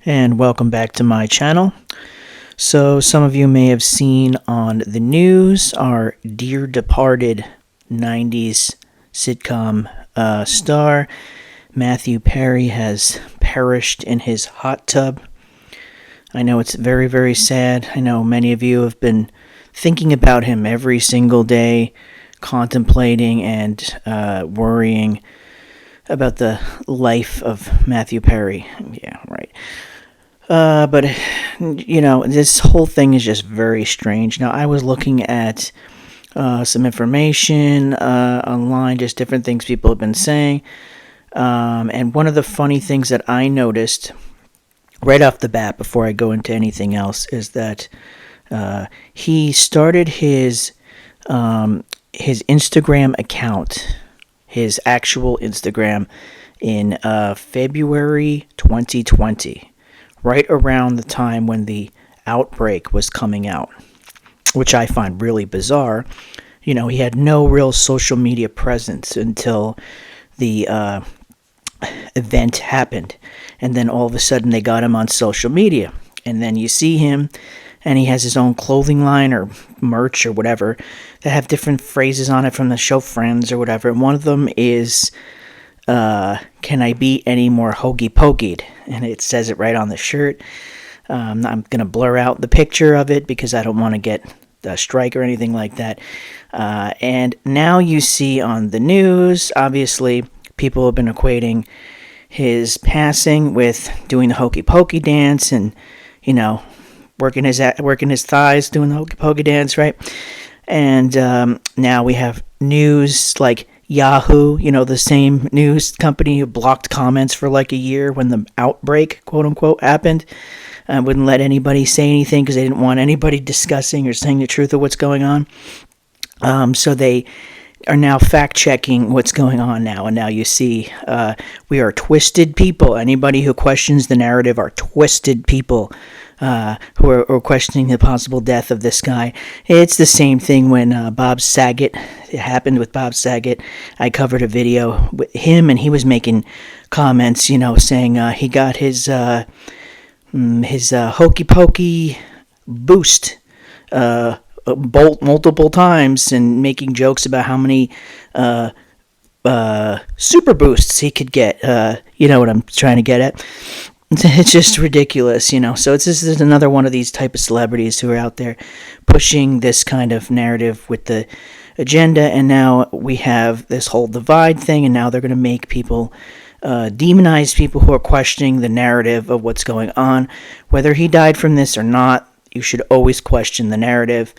And welcome back to my channel. So some of you may have seen on the news our dear departed 90s sitcom star Matthew Perry has perished in his hot tub. I know it's very, very sad. I know many of you have been thinking about him every single day, contemplating and worrying about the life of Matthew Perry. Yeah, right. But, you know, this whole thing is just very strange. Now, I was looking at some information online, just different things people have been saying. And one of the funny things that I noticed right off the bat, before I go into anything else, is that he started his Instagram account, his actual Instagram, in February 2020. Right around the time when the outbreak was coming out, which I find really bizarre. You know, he had no real social media presence until the event happened. And then all of a sudden they got him on social media. And then you see him, and he has his own clothing line or merch or whatever that have different phrases on it from the show Friends or whatever. And one of them is, can I be any more hokey pokeyed? And it says it right on the shirt. I'm going to blur out the picture of it because I don't want to get a strike or anything like that. And now you see on the news, obviously, people have been equating his passing with doing the hokey pokey dance and, you know, working his thighs, doing the hokey pokey dance, right? And now we have news like Yahoo, you know, the same news company who blocked comments for like a year when the outbreak, quote unquote, happened. Wouldn't let anybody say anything because they didn't want anybody discussing or saying the truth of what's going on. So they are now fact-checking what's going on now. And now you see we are twisted people. Anybody who questions the narrative are twisted people who are questioning the possible death of this guy. It's the same thing when Bob Saget, it happened with Bob Saget. I covered a video with him, and he was making comments, you know, saying he got his hokey pokey boost multiple times, and making jokes about how many super boosts he could get. You know what I'm trying to get at. It's just ridiculous, you know. So this is another one of these type of celebrities who are out there pushing this kind of narrative with the agenda, and now we have this whole divide thing, and now they're going to make people demonize people who are questioning the narrative of what's going on. Whether he died from this or not, you should always question the narrative.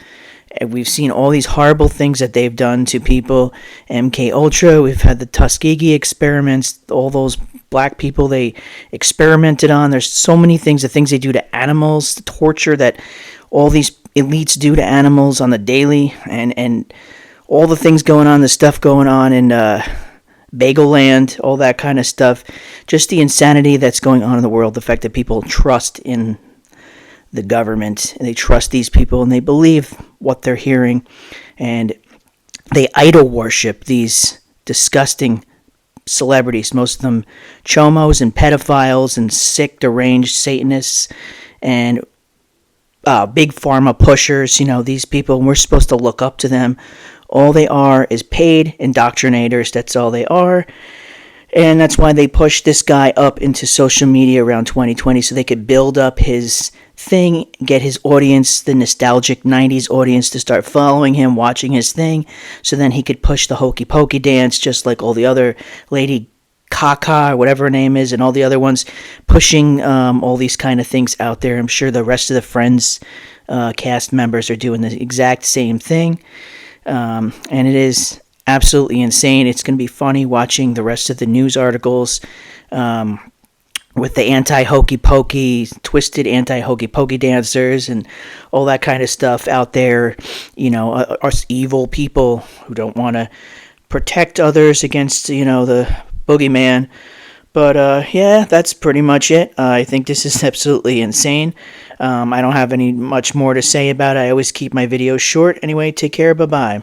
And we've seen all these horrible things that they've done to people. MK Ultra, we've had the Tuskegee experiments, all those black people they experimented on. There's so many things, the things they do to animals, the torture that all these elites do to animals on the daily, and all the things going on, the stuff going on in Bagel Land, all that kind of stuff. Just the insanity that's going on in the world, the fact that people trust in the government, and they trust these people, and they believe what they're hearing, and they idol worship these disgusting celebrities, most of them chomos and pedophiles and sick, deranged Satanists and big pharma pushers. You know, these people, and we're supposed to look up to them. All they are is paid indoctrinators. That's all they are. And that's why they pushed this guy up into social media around 2020, so they could build up his thing, get his audience, the nostalgic 90s audience, to start following him, watching his thing, so then he could push the hokey pokey dance just like all the other Lady Kaka or whatever her name is, and all the other ones pushing all these kind of things out there. I'm sure the rest of the Friends cast members are doing the exact same thing, and it is absolutely insane. It's going to be funny watching the rest of the news articles with the anti-hokey pokey, twisted anti-hokey pokey dancers and all that kind of stuff out there. You know, us evil people who don't want to protect others against, you know, the boogeyman. But yeah, that's pretty much it. I think this is absolutely insane. I don't have any much more to say about it. I always keep my videos short. Anyway, take care. Bye-bye.